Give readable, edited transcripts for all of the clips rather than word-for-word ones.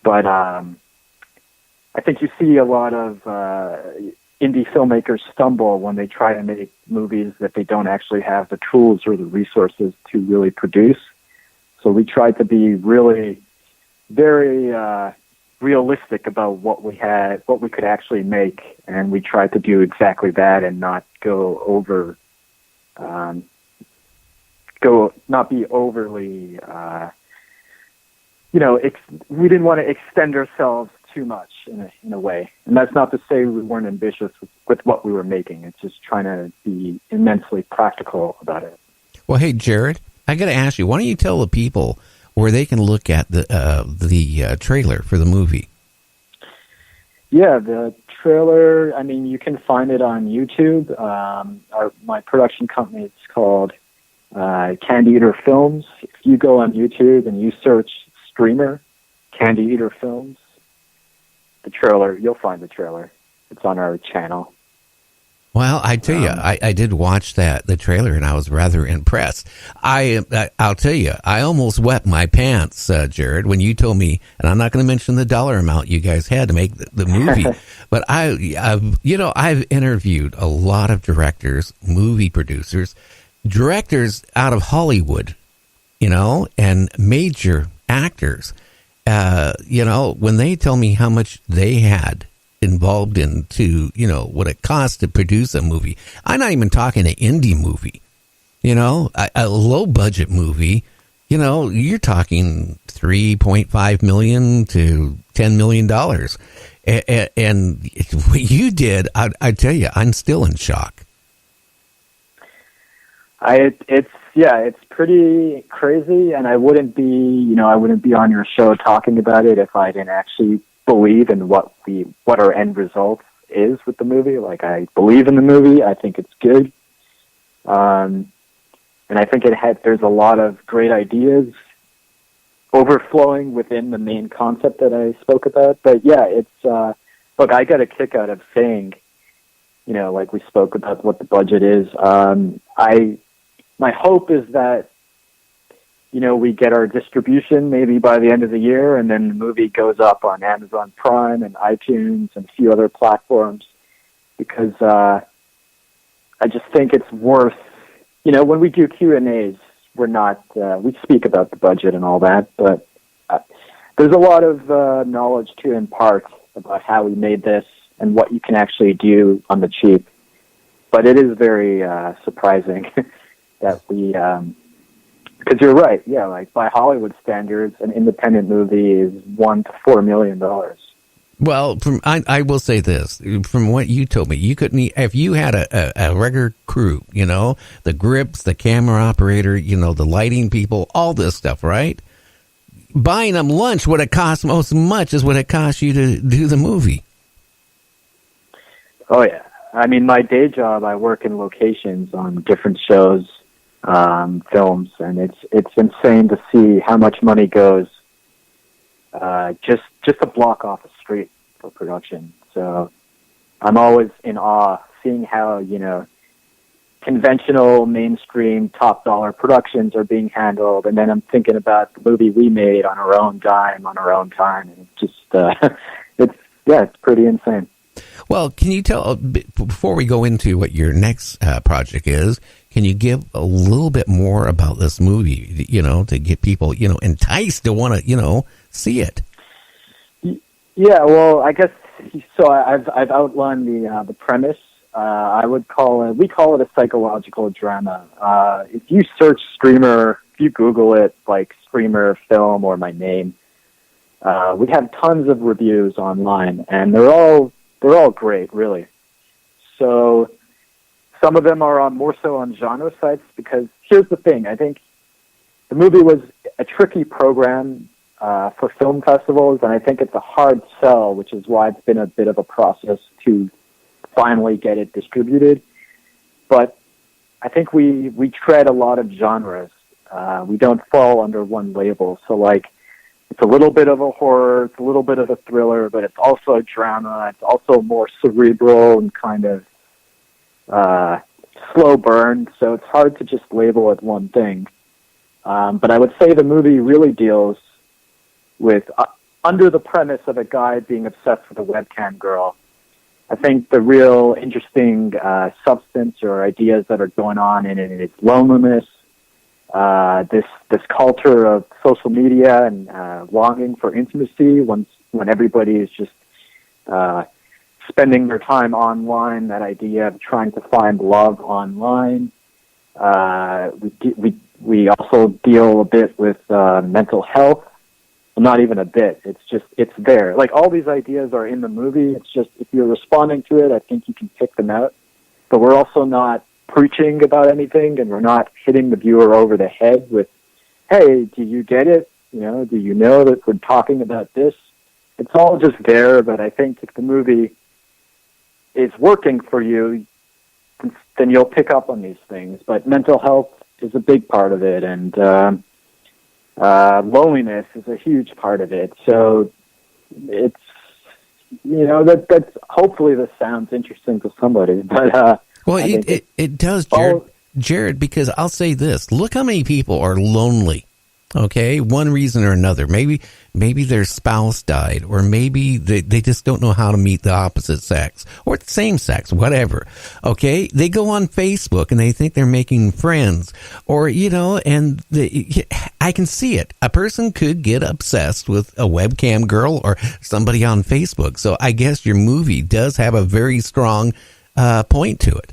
But I think you see a lot of indie filmmakers stumble when they try to make movies that they don't actually have the tools or the resources to really produce. So we tried to be really very realistic about what we could actually make, and we tried to do exactly that and not not be overly, we didn't want to extend ourselves too much in a way. And that's not to say we weren't ambitious with what we were making. It's just trying to be immensely practical about it. Well, hey, Jared, I got to ask you, why don't you tell the people where they can look at the trailer for the movie? Yeah, the trailer, I mean, you can find it on YouTube. My production company, it's called Candy Eater Films. If you go on YouTube and you search streamer, Candy Eater Films, the trailer, you'll find the trailer. It's on our channel. Well, I tell you, I did watch the trailer, and I was rather impressed. I'll tell you, I almost wet my pants, Jared, when you told me, and I'm not going to mention the dollar amount you guys had to make the movie, but I've interviewed a lot of directors, movie producers, directors out of Hollywood, and major actors, when they tell me how much they had involved into, what it costs to produce a movie. I'm not even talking an indie movie, a low budget movie, you're talking $3.5 million to $10 million. And what you did, I tell you, I'm still in shock. It's pretty crazy, and I wouldn't be on your show talking about it if I didn't actually believe in what our end result is with the movie. Like, I believe in the movie. I think it's good. And I think there's a lot of great ideas overflowing within the main concept that I spoke about. But yeah, look, I got a kick out of saying, like we spoke about what the budget is. My hope is that, we get our distribution maybe by the end of the year, and then the movie goes up on Amazon Prime and iTunes and a few other platforms, because I just think it's worth, when we do Q&As, we speak about the budget and all that, but there's a lot of knowledge to impart about how we made this and what you can actually do on the cheap. But it is very surprising that we... because you're right, yeah. Like, by Hollywood standards, an independent movie is $1 to $4 million. Well, I will say this: from what you told me, you couldn't, if you had a regular crew, the grips, the camera operator, the lighting people, all this stuff, right? Buying them lunch would have cost as much as what it cost you to do the movie. Oh yeah, I mean, my day job, I work in locations on different shows. Films, and it's insane to see how much money goes just a block off a street for production. So I'm always in awe seeing how conventional mainstream top dollar productions are being handled, and then I'm thinking about the movie we made on our own dime, on our own time, and it's pretty insane. Well, can you tell, before we go into what your next project is, can you give a little bit more about this movie, to get people, enticed to want to, see it? Yeah, well, I guess, so I've outlined the premise. We call it a psychological drama. If you search Streamer, if you Google it, like Streamer Film or my name, we have tons of reviews online, and they're all great, really. So some of them are more so on genre sites, because here's the thing. I think the movie was a tricky program for film festivals, and I think it's a hard sell, which is why it's been a bit of a process to finally get it distributed. But I think we tread a lot of genres. We don't fall under one label. So, like, it's a little bit of a horror, it's a little bit of a thriller, but it's also a drama. It's also more cerebral and kind of slow burn. So it's hard to just label it one thing. But I would say the movie really deals with under the premise of a guy being obsessed with a webcam girl. I think the real interesting substance or ideas that are going on in it is loneliness, this culture of social media and longing for intimacy when everybody is just spending their time online. That idea of trying to find love online. We also deal a bit with mental health. Well, not even a bit. It's there. Like, all these ideas are in the movie. It's just, if you're responding to it, I think you can pick them out. But we're also not preaching about anything, and we're not hitting the viewer over the head with, hey, do you get it? Do you know that we're talking about this? It's all just there, but I think if the movie is working for you, then you'll pick up on these things. But mental health is a big part of it, and loneliness is a huge part of it. So it's, that's, hopefully this sounds interesting to somebody, but well, it does, Jared, because I'll say this: look how many people are lonely. Okay, one reason or another. Maybe their spouse died, or maybe they just don't know how to meet the opposite sex or the same sex, whatever. Okay, they go on Facebook and they think they're making friends, or and I can see it. A person could get obsessed with a webcam girl or somebody on Facebook. So I guess your movie does have a very strong point to it.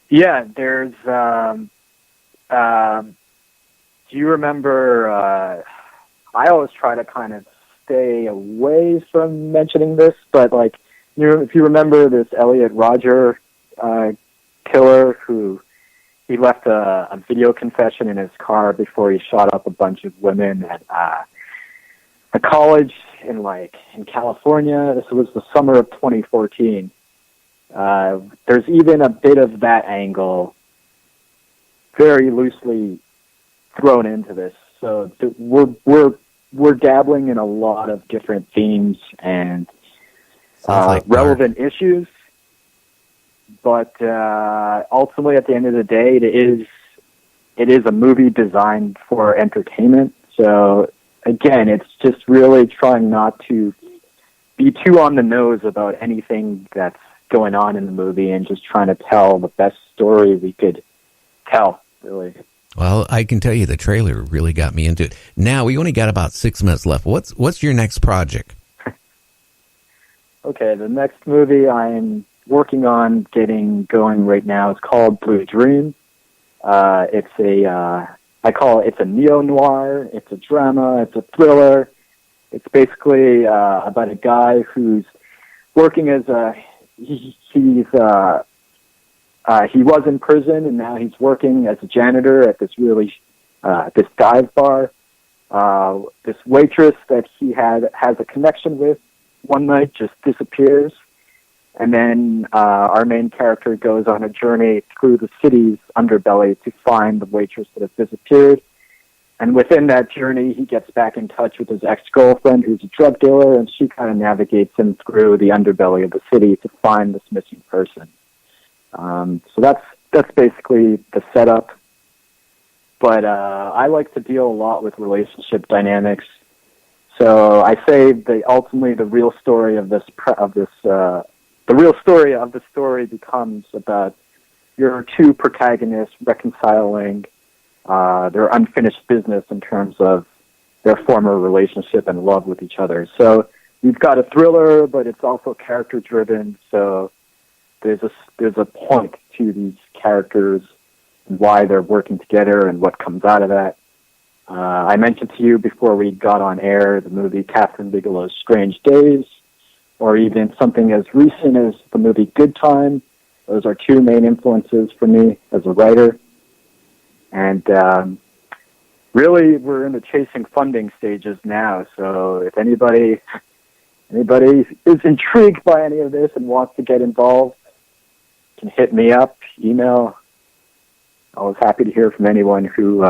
Yeah, there's. Do you remember, I always try to kind of stay away from mentioning this, but if you remember this Elliot Rodger killer who he left a video confession in his car before he shot up a bunch of women at a college in California. This was the summer of 2014. There's even a bit of that angle very loosely thrown into this, so we're dabbling in a lot of different themes and relevant issues. But ultimately, at the end of the day, it is a movie designed for entertainment. So again, it's just really trying not to be too on the nose about anything that's going on in the movie, and just trying to tell the best story we could tell, really. Well, I can tell you the trailer really got me into it. Now, we only got about 6 minutes left. What's your next project? Okay, the next movie I'm working on getting going right now is called Blue Dream. It's I call it, it's a neo-noir, it's a drama, it's a thriller. It's basically about a guy who's working as he was in prison, and now he's working as a janitor at this this dive bar. This waitress that he has a connection with one night just disappears, and then our main character goes on a journey through the city's underbelly to find the waitress that has disappeared. And within that journey, he gets back in touch with his ex-girlfriend, who's a drug dealer, and she kind of navigates him through the underbelly of the city to find this missing person. So that's basically the setup. But I like to deal a lot with relationship dynamics. So I say ultimately the real story of the real story of the story becomes about your two protagonists reconciling their unfinished business in terms of their former relationship and love with each other. So you've got a thriller, but it's also character driven. So there's a point to these characters and why they're working together and what comes out of that. I mentioned to you before we got on air the movie Catherine Bigelow's Strange Days, or even something as recent as the movie Good Time. Those are two main influences for me as a writer. And really, we're in the chasing funding stages now. So if anybody is intrigued by any of this and wants to get involved, can hit me up, email. I was happy to hear from anyone who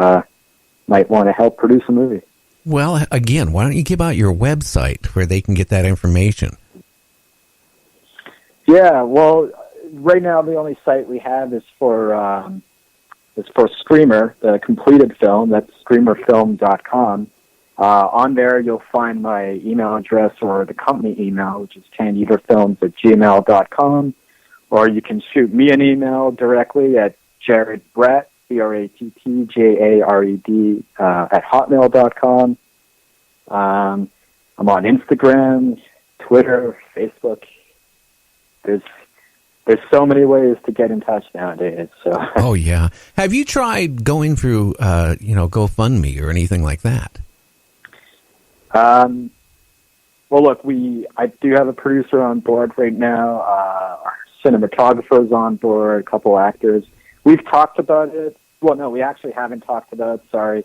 might want to help produce a movie. Well, again, why don't you give out your website where they can get that information? Yeah, well, right now the only site we have is for Screamer, the completed film. That's screamerfilm.com. On there, you'll find my email address or the company email, which is tandeaterfilms@gmail.com, or you can shoot me an email directly at Jared Bratt, BRATTJARED, at hotmail.com. I'm on Instagram, Twitter, Facebook. There's so many ways to get in touch nowadays. So. Oh yeah. Have you tried going through, GoFundMe or anything like that? Well, look, I do have a producer on board right now. Our cinematographer is on board. A couple actors. We've talked about it. Well, no, we actually haven't talked about it. Sorry.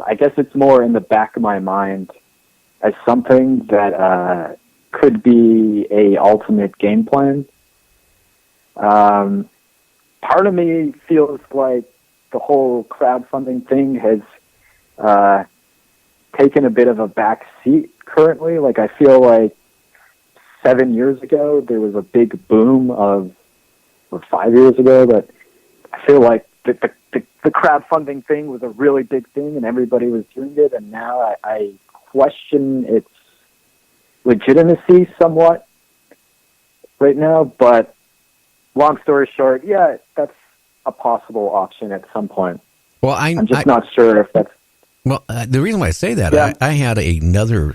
I guess it's more in the back of my mind as something that could be a ultimate game plan. Part of me feels like the whole crowdfunding thing has taken a bit of a back seat currently. Like, I feel like 7 years ago there was a big boom or 5 years ago, but I feel like the crowdfunding thing was a really big thing and everybody was doing it, and now I question its legitimacy somewhat right now. But long story short, yeah, that's a possible option at some point. Well, I'm just not sure if that's... Well, the reason why I say that, Yeah. I had another,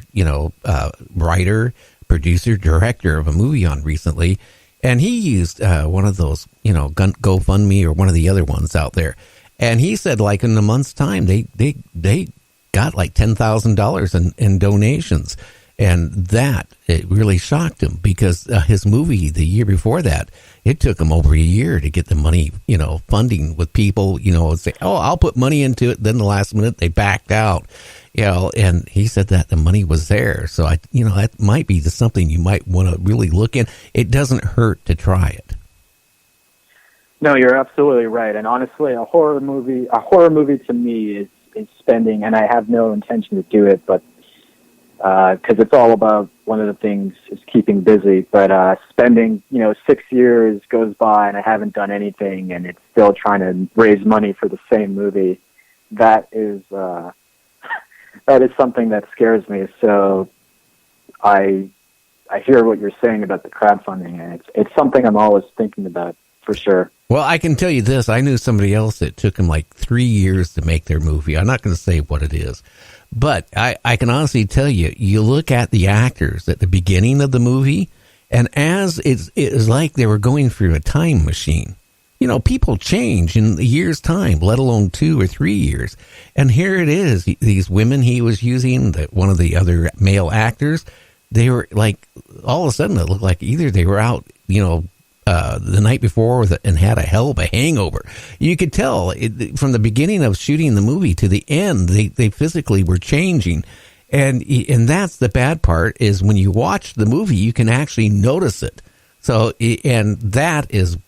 writer, producer, director of a movie on recently, and he used one of those, GoFundMe or one of the other ones out there. And he said, like, in a month's time, they got like $10,000 in donations. And it really shocked him, because his movie the year before that, it took him over a year to get the money, funding with people, say, oh, I'll put money into it. Then the last minute they backed out, and he said that the money was there. So that might be something you might want to really look in. It doesn't hurt to try it. No, you're absolutely right. And honestly, a horror movie to me is spending, and I have no intention to do it, but because it's all about, one of the things is keeping busy, but spending, 6 years goes by and I haven't done anything, and it's still trying to raise money for the same movie. That is something that scares me. So I hear what you're saying about the crowdfunding, and it's something I'm always thinking about, for sure. Well, I can tell you this. I knew somebody else that took him like 3 years to make their movie. I'm not going to say what it is, but I can honestly tell you, you look at the actors at the beginning of the movie, and as it is like they were going through a time machine. People change in a year's time, let alone 2 or 3 years. And here it is. These women he was using, one of the other male actors, they were like, all of a sudden it looked like either they were out, the night before and had a hell of a hangover. You could tell from the beginning of shooting the movie to the end, they physically were changing. And that's the bad part, is when you watch the movie, you can actually notice it. So, and that is,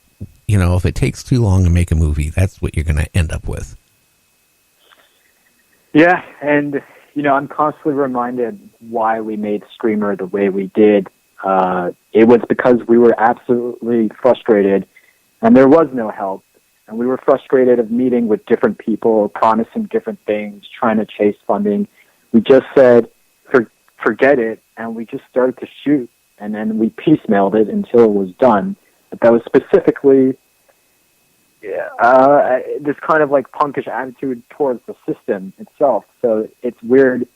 if it takes too long to make a movie, that's what you're going to end up with. Yeah. And, I'm constantly reminded why we made Screamer the way we did. It was because we were absolutely frustrated, and there was no help, and we were frustrated of meeting with different people, promising different things, trying to chase funding. We just said, forget it, and we just started to shoot, and then we piecemealed it until it was done. But that was specifically this kind of like punkish attitude towards the system itself. So it's weird.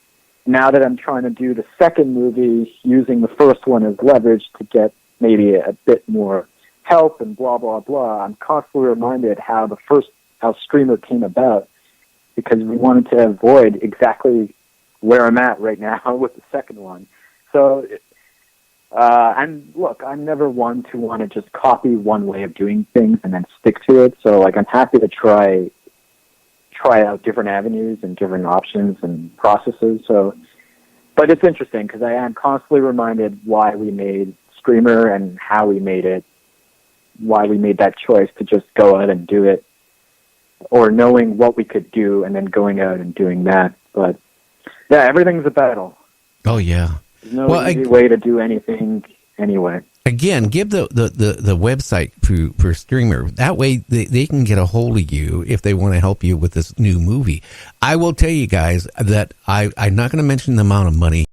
Now that I'm trying to do the second movie, using the first one as leverage to get maybe a bit more help and blah, blah, blah, I'm constantly reminded how Screamer came about, because we wanted to avoid exactly where I'm at right now with the second one. So, and look, I'm never one to want to just copy one way of doing things and then stick to it. So, like, I'm happy to try out different avenues and different options and processes. So, but it's interesting, because I am constantly reminded why we made Screamer and how we made it, why we made that choice to just go out and do it, or knowing what we could do and then going out and doing that. But yeah, everything's a battle. Oh yeah. There's no easy way to do anything anyway. Again, give the website for Streamer. That way they can get a hold of you if they want to help you with this new movie. I will tell you guys that I'm not going to mention the amount of money